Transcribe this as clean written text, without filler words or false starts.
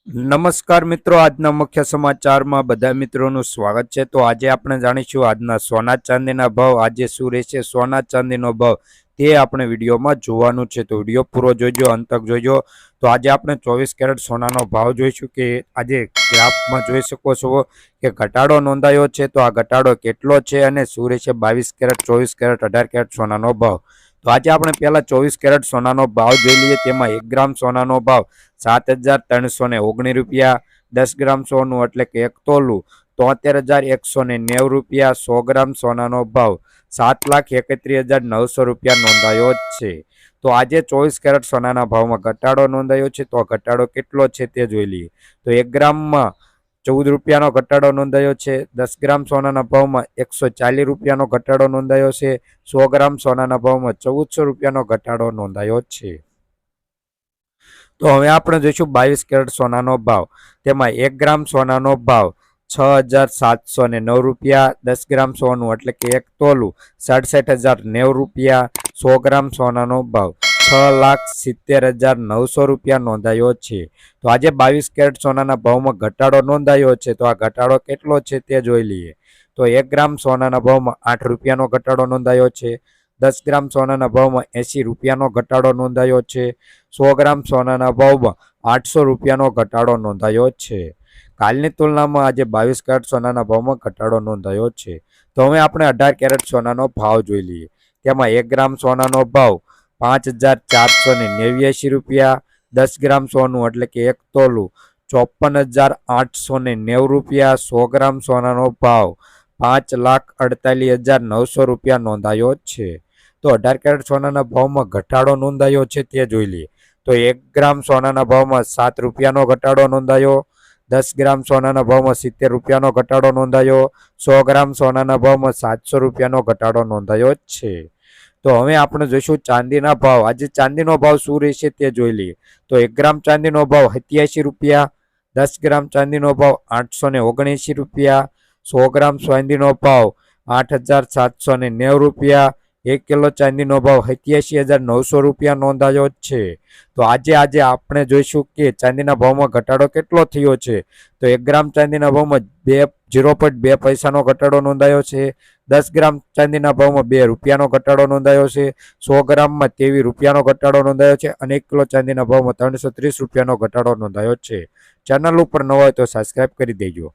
નમસ્કાર મિત્રો, આજના મુખ્ય સમાચારમાં બધા મિત્રોનું સ્વાગત છે। તો આજે આપણે જાણીશું આજના સોના ચાંદીના ભાવ, આજે શું રહેશે સોના ચાંદીનો ભાવ તે આપણે વિડીયોમાં જોવાનું છે। તો વિડીયો પૂરો જોઈજો, અંત તક જોઈજો। તો આજે આપણે 24 કેરેટ સોનાનો ભાવ જોઈશું કે આજે ગ્રાફમાં જોઈ શકો છો કે ઘટાડો નોંધાયો છે। તો આ ઘટાડો કેટલો છે અને શું રહેશે 22 કેરેટ, 24 કેરેટ, 18 કેરેટ સોનાનો ભાવ। તો આજે આપણે પહેલા 24 કેરેટ સોનાનો ભાવ જોઈ લઈએ। તેમાં 1 ગ્રામ સોનાનો ભાવ 7,319 રૂપિયા, 10 ગ્રામ સોનું એટલે કે 1 તોલું 73,190 રૂપિયા, 100 ગ્રામ સોનાનો ભાવ 7,31,900 રૂપિયા નોંધાયો છે। તો આજે 24 કેરેટ સોનાના ભાવમાં ઘટાડો નોંધાયો છે। તો ઘટાડો કેટલો છે તે જોઈ લઈએ। તો 1 ગ્રામમાં 14 રૂપિયાનો ઘટાડો નોંધાયો છે। 10 ગ્રામ સોનાના ભાવમાં 140 રૂપિયાનો ઘટાડો નોંધાયો છે। 100 ગ્રામ સોનાના ભાવમાં 1400 રૂપિયાનો ઘટાડો નોંધાયો છે। તો હવે આપણે જોઈશું 22 કેરેટ સોનાનો ભાવ। તેમાં 1 ગ્રામ સોનાનો ભાવ 6,709 રૂપિયા, 10 ગ્રામ સોનું એટલે કે 1 તોલું 67,090 રૂપિયા, 100 ગ્રામ સોનાનો ભાવ 6,70,900 રૂપિયા નોંધાયો છે। તો આજે 22 કેરેટ સોનાના ભાવમાં ઘટાડો નોંધાયો છે। તો આ ઘટાડો કેટલો છે તે જોઈ લઈએ। તો 1 ગ્રામ સોનાના ભાવમાં 8 રૂપિયાનો ઘટાડો નોંધાયો છે। 10 ગ્રામ સોનાના ભાવમાં 80 રૂપિયાનો ઘટાડો નોંધાયો છે। 100 ગ્રામ સોનાના ભાવમાં 800 રૂપિયાનો ઘટાડો નોંધાયો છે। કાલની તુલનામાં આજે 22 કેરેટ સોનાના ભાવમાં ઘટાડો નોંધાયો છે। તો હવે આપણે 18 કેરેટ સોનાનો ભાવ જોઈ લઈએ। તેમાં 1 ગ્રામ સોનાનો ભાવ 5,489 રૂપિયા, 10 ગ્રામ સોનું એટલે કે 1 તોલું 54,890 રૂપિયા, 100 ગ્રામ સોનાનો ભાવ 5,48,900 રૂપિયા નોંધાયો છે। તો 18 કેરેટ સોનાના ભાવમાં ઘટાડો નોંધાયો છે તે જોઈ લઈએ। તો 1 ગ્રામ સોનાના ભાવમાં 7 રૂપિયાનો ઘટાડો નોંધાયો, 10 ગ્રામ સોનાના ભાવમાં 70 રૂપિયાનો ઘટાડો નોંધાયો, 100 ગ્રામ સોનાના ભાવમાં 700 રૂપિયાનો ઘટાડો નોંધાયો છે। તો હવે આપણે જોઈશું ચાંદીના ભાવ। આજે ચાંદીનો ભાવ શું રહેશે તે જોઈ લઈએ। તો 1 ગ્રામ ચાંદીનો ભાવ 87 રૂપિયા, 10 ગ્રામ ચાંદીનો ભાવ 879 રૂપિયા, 100 ગ્રામ ચાંદીનો ભાવ 8,790 રૂપિયા, 1 કિલો ચાંદીનો ભાવ 87,900 રૂપિયા નોંધાયો છે। તો આજે આપણે જોઈશું કે ચાંદીના ભાવમાં ઘટાડો કેટલો થયો છે। તો 1 ગ્રામ ચાંદીના ભાવમાં 0.2 પૈસાનો ઘટાડો નોંધાયો છે। 10 ગ્રામ ચાંદીના ભાવમાં 2 રૂપિયાનો ઘટાડો નોંધાયો છે। 100 ગ્રામમાં 23 રૂપિયાનો ઘટાડો નોંધાયો છે અને 1 કિલો ચાંદીના ભાવમાં 330 રૂપિયાનો ઘટાડો નોંધાયો છે। ચેનલ ઉપર ન હોય તો સબસ્ક્રાઇબ કરી દેજો।